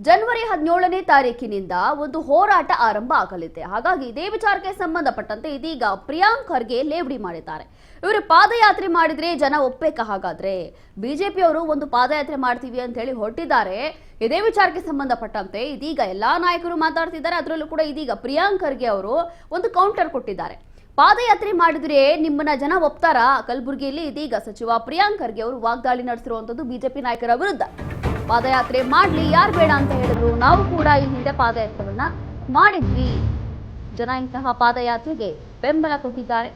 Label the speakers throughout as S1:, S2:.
S1: ಜನವರಿ 17ನೇ ತಾರೀಕಿನಿಂದ ಒಂದು ಹೋರಾಟ ಆರಂಭ ಆಗಲಿದೆ. ಹಾಗಾಗಿ ಇದೇ ವಿಚಾರಕ್ಕೆ ಸಂಬಂಧಪಟ್ಟಂತೆ ಇದೀಗ ಪ್ರಿಯಾಂಕ್ ಖರ್ಗೆ ಲೇವಡಿ ಮಾಡಿದ್ದಾರೆ. ಇವರು ಪಾದಯಾತ್ರೆ ಮಾಡಿದ್ರೆ ಜನ ಒಪ್ಪಬೇಕಾ? ಹಾಗಾದ್ರೆ ಬಿಜೆಪಿಯವರು ಒಂದು ಪಾದಯಾತ್ರೆ ಮಾಡ್ತೀವಿ ಅಂತ ಹೇಳಿ ಹೊರಟಿದ್ದಾರೆ. ಇದೇ ವಿಚಾರಕ್ಕೆ ಸಂಬಂಧಪಟ್ಟಂತೆ ಇದೀಗ ಎಲ್ಲಾ ನಾಯಕರು ಮಾತಾಡ್ತಿದ್ದಾರೆ. ಅದರಲ್ಲೂ ಕೂಡ ಇದೀಗ ಪ್ರಿಯಾಂಕ್ ಖರ್ಗೆ ಅವರು ಒಂದು ಕೌಂಟರ್ ಕೊಟ್ಟಿದ್ದಾರೆ. ಪಾದಯಾತ್ರೆ ಮಾಡಿದ್ರೆ ನಿಮ್ಮನ್ನ ಜನ ಒಪ್ತಾರಾ? ಕಲಬುರಗಿಯಲ್ಲಿ ಇದೀಗ ಸಚಿವ ಪ್ರಿಯಾಂಕ್ ಖರ್ಗೆ ಅವರು ವಾಗ್ದಾಳಿ ನಡೆಸಿರುವಂತದ್ದು ಬಿಜೆಪಿ ನಾಯಕರ ವಿರುದ್ಧ. ಪಾದಯಾತ್ರೆ ಮಾಡ್ಲಿ, ಯಾರು ಬೇಡ ಅಂತ ಹೇಳಿದ್ರು, ನಾವು ಕೂಡ ಈ ಹಿಂದೆ ಪಾದಯಾತ್ರೆಗಳನ್ನ ಮಾಡಿದ್ವಿ, ಜನ ಇಂತಹ ಪಾದಯಾತ್ರೆಗೆ ಬೆಂಬಲ ಕೊಟ್ಟಿದ್ದಾರೆ.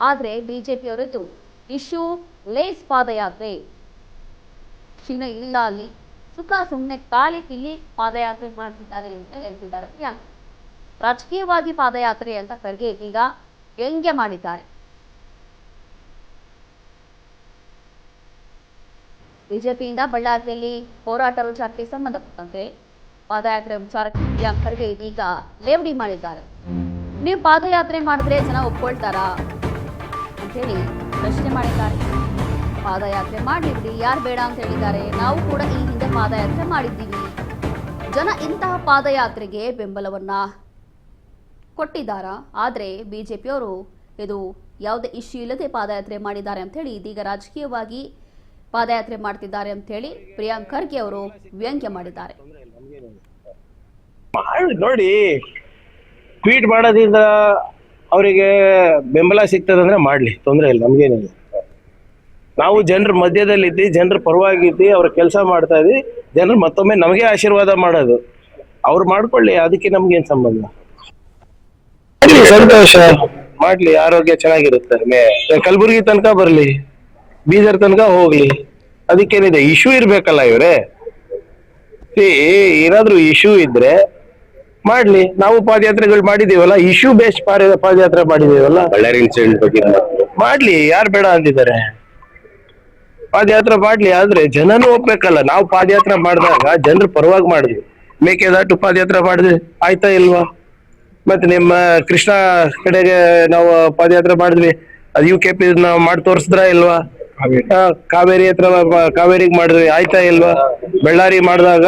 S1: ಆದ್ರೆ ಬಿಜೆಪಿಯವರದ್ದು ಇಶ್ಯೂ ಲೇಸ್ ಪಾದಯಾತ್ರೆ, ಚಿನ್ನ ಇಲ್ಲ, ಅಲ್ಲಿ ಸುಖ ಸುಮ್ಮನೆ ಖಾಲಿ ಇಲ್ಲಿ ಪಾದಯಾತ್ರೆ ಮಾಡ್ತಿದ್ದಾರೆ ಅಂತ ಹೇಳ್ತಿದ್ದಾರೆ. ರಾಜಕೀಯವಾಗಿ ಪಾದಯಾತ್ರೆ ಅಂತ ಖರ್ಗೆ ಈಗ ವ್ಯಂಗ್ಯ ಮಾಡಿದ್ದಾರೆ. ಬಿಜೆಪಿಯಿಂದ ಬಳ್ಳಾರಿಯಲ್ಲಿ ಹೋರಾಟ ವಿಚಾರಕ್ಕೆ ಸಂಬಂಧಪಟ್ಟಂತೆ ಪಾದಯಾತ್ರೆ ವಿಚಾರಕ್ಕೆ ಪ್ರಿಯಾಂಕ್ ಖರ್ಗೆ ಈಗ ಲೇವಡಿ ಮಾಡಿದ್ದಾರೆ. ನೀವು ಪಾದಯಾತ್ರೆ ಮಾಡಿದ್ರೆ ಜನ ಒಪ್ಕೊಳ್ತಾರಾ ಅಂತೇಳಿ ಪ್ರಶ್ನೆ ಮಾಡಿದ್ದಾರೆ. ಪಾದಯಾತ್ರೆ ಮಾಡ್ಲಿಬಿಡಿ, ಯಾರು ಬೇಡ ಅಂತ ಹೇಳಿದ್ದಾರೆ, ನಾವು ಕೂಡ ಈ ಹಿಂದೆ ಪಾದಯಾತ್ರೆ ಮಾಡಿದ್ದೀವಿ, ಜನ ಇಂತಹ ಪಾದಯಾತ್ರೆಗೆ ಬೆಂಬಲವನ್ನ ಕೊಟ್ಟಿದ್ದಾರಾ? ಆದ್ರೆ ಬಿಜೆಪಿಯವರು ಇದು ಯಾವುದೇ ಇಶ್ಯೂ ಇಲ್ಲದೆ ಪಾದಯಾತ್ರೆ ಮಾಡಿದ್ದಾರೆ ಅಂತ ಹೇಳಿ ಇದೀಗ ರಾಜಕೀಯವಾಗಿ ಪಾದಯಾತ್ರೆ ಮಾಡ್ತಿದ್ದಾರೆ ಅಂತ ಹೇಳಿ ಪ್ರಿಯಾಂಕ್ ಖರ್ಗೆ ಅವರು ವ್ಯಂಗ್ಯ ಮಾಡಿದ್ದಾರೆ.
S2: ನೋಡಿ, ಟ್ವೀಟ್ ಮಾಡೋದ್ರಿಂದ ಅವರಿಗೆ ಬೆಂಬಲ ಸಿಗ್ತದಂದ್ರೆ ಮಾಡ್ಲಿ, ತೊಂದರೆ ಇಲ್ಲ, ನಮ್ಗೇನಿಲ್ಲ. ನಾವು ಜನರ ಮಧ್ಯದಲ್ಲಿದ್ದಿ, ಜನರ ಪರವಾಗಿದ್ದಿ, ಅವ್ರ ಕೆಲಸ ಮಾಡ್ತಾ ಇದ್ವಿ, ಜನರು ಮತ್ತೊಮ್ಮೆ ನಮಗೆ ಆಶೀರ್ವಾದ ಮಾಡೋದು, ಅವ್ರು ಮಾಡ್ಕೊಳ್ಳಿ, ಅದಕ್ಕೆ ನಮ್ಗೇನ್ ಸಂಬಂಧ. ಸಂತೋಷ, ಮಾಡ್ಲಿ, ಆರೋಗ್ಯ ಚೆನ್ನಾಗಿರುತ್ತೆ. ಕಲಬುರಗಿ ತನಕ ಬರ್ಲಿ, ಬೀದರ್ ತನಕ ಹೋಗ್ಲಿ, ಅದಕ್ಕೇನಿದೆ? ಇಶ್ಯೂ ಇರ್ಬೇಕಲ್ಲ ಇವ್ರೆ. ಏನಾದ್ರೂ ಇಶ್ಯೂ ಇದ್ರೆ ಮಾಡ್ಲಿ. ನಾವು ಪಾದಯಾತ್ರೆಗಳು ಮಾಡಿದೀವಲ್ಲ, ಇಶ್ಯೂ ಬೇಸ್ಡ್ ಪಾದಯಾತ್ರೆ ಮಾಡಿದೀವಲ್ಲ.
S3: ಬಳ್ಳಾರಿ ಇನ್ಸಿಡೆಂಟ್ ಬಗ್ಗೆ
S2: ಮಾಡ್ಲಿ, ಯಾರು ಬೇಡ ಅಂತಿದ್ದಾರೆ? ಪಾದಯಾತ್ರೆ ಮಾಡ್ಲಿ, ಆದ್ರೆ ಜನನು ಒಪ್ಬೇಕಲ್ಲ. ನಾವು ಪಾದಯಾತ್ರೆ ಮಾಡಿದಾಗ ಜನರ ಪರವಾಗಿ ಮಾಡಿದ್ವಿ. ಮೇಕೆದಾಟು ಪಾದಯಾತ್ರೆ ಮಾಡಿದ್ವಿ, ಆಯ್ತಾ ಇಲ್ವಾ? ಮತ್ತೆ ನಿಮ್ಮ ಕೃಷ್ಣ ಕಡೆಗೆ ನಾವು ಪಾದಯಾತ್ರೆ ಮಾಡಿದ್ವಿ, ಅದು UKP ನಾವು ಮಾಡಿ ತೋರಿಸಿದ್ರ ಇಲ್ವಾ? ಕಾವೇರಿ ಹತ್ರ ಕಾವೇರಿಗೆ ಮಾಡಿದ್ವಿ, ಆಯ್ತಾ ಇಲ್ವಾ? ಬಳ್ಳಾರಿ ಮಾಡಿದಾಗ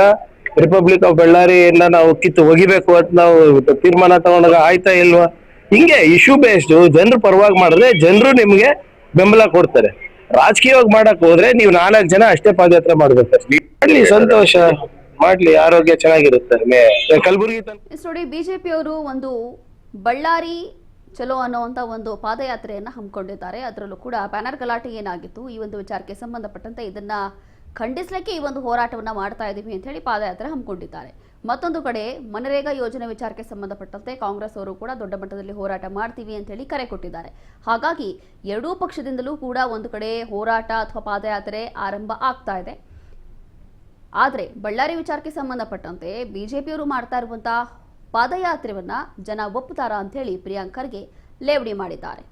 S2: ರಿಪಬ್ಲಿಕ್ ಆಫ್ ಬಳ್ಳಾರಿಯನ್ನ ನಾವು ಕಿತ್ತು ಒಗಿಬೇಕು ಅಂತ ನಾವು ತೀರ್ಮಾನ ತಗೊಂಡಾಗ ಆಯ್ತಾ ಇಲ್ವಾ? ಹಿಂಗೆ ಇಶ್ಯೂ ಬೇಸ್ಡ್ ಜನರ ಪರವಾಗಿ ಮಾಡಿದ್ರೆ ಜನರು ನಿಮ್ಗೆ ಬೆಂಬಲ ಕೊಡ್ತಾರೆ. ರಾಜಕೀಯವಾಗಿ ಮಾಡಕ್ ಹೋದ್ರೆ ನೀವು 4 ಜನ ಅಷ್ಟೇ ಪಾದಯಾತ್ರೆ ಮಾಡ್ಬೇಕು. ಮಾಡ್ಲಿ, ಸಂತೋಷ, ಮಾಡ್ಲಿ, ಆರೋಗ್ಯ ಚೆನ್ನಾಗಿರುತ್ತೆ. ಕಲಬುರಗಿ
S1: ನೋಡಿ, ಬಿಜೆಪಿಯವರು ಒಂದು ಬಳ್ಳಾರಿ ಚಲೋ ಅನ್ನುವಂಥ ಒಂದು ಪಾದಯಾತ್ರೆಯನ್ನ ಹಮ್ಮಿಕೊಂಡಿದ್ದಾರೆ. ಅದರಲ್ಲೂ ಕೂಡ ಬ್ಯಾನರ್ ಗಲಾಟೆ ಏನಾಗಿತ್ತು, ಈ ಒಂದು ವಿಚಾರಕ್ಕೆ ಸಂಬಂಧಪಟ್ಟಂತೆ ಇದನ್ನ ಖಂಡಿಸಲಿಕ್ಕೆ ಈ ಒಂದು ಹೋರಾಟವನ್ನ ಮಾಡ್ತಾ ಇದ್ದೀವಿ ಅಂತ ಹೇಳಿ ಪಾದಯಾತ್ರೆ ಹಮ್ಮಿಕೊಂಡಿದ್ದಾರೆ. ಮತ್ತೊಂದು ಕಡೆ ಮನರೇಗಾ ಯೋಜನೆ ವಿಚಾರಕ್ಕೆ ಸಂಬಂಧಪಟ್ಟಂತೆ ಕಾಂಗ್ರೆಸ್ ಅವರು ಕೂಡ ದೊಡ್ಡ ಮಟ್ಟದಲ್ಲಿ ಹೋರಾಟ ಮಾಡ್ತೀವಿ ಅಂತ ಹೇಳಿ ಕರೆ ಕೊಟ್ಟಿದ್ದಾರೆ. ಹಾಗಾಗಿ ಎರಡೂ ಪಕ್ಷದಿಂದಲೂ ಕೂಡ ಒಂದು ಕಡೆ ಹೋರಾಟ ಅಥವಾ ಪಾದಯಾತ್ರೆ ಆರಂಭ ಆಗ್ತಾ ಇದೆ. ಆದರೆ ಬಳ್ಳಾರಿ ವಿಚಾರಕ್ಕೆ ಸಂಬಂಧಪಟ್ಟಂತೆ ಬಿಜೆಪಿಯವರು ಮಾಡ್ತಾ ಇರುವಂತಹ ಪಾದಯಾತ್ರೆಯನ್ನ ಜನ ಒಪ್ಪುತ್ತಾರಾ ಅಂತ ಹೇಳಿ ಪ್ರಿಯಾಂಕ್ ಖರ್ಗೆ ಲೇವಡಿ ಮಾಡಿದ್ದಾರೆ.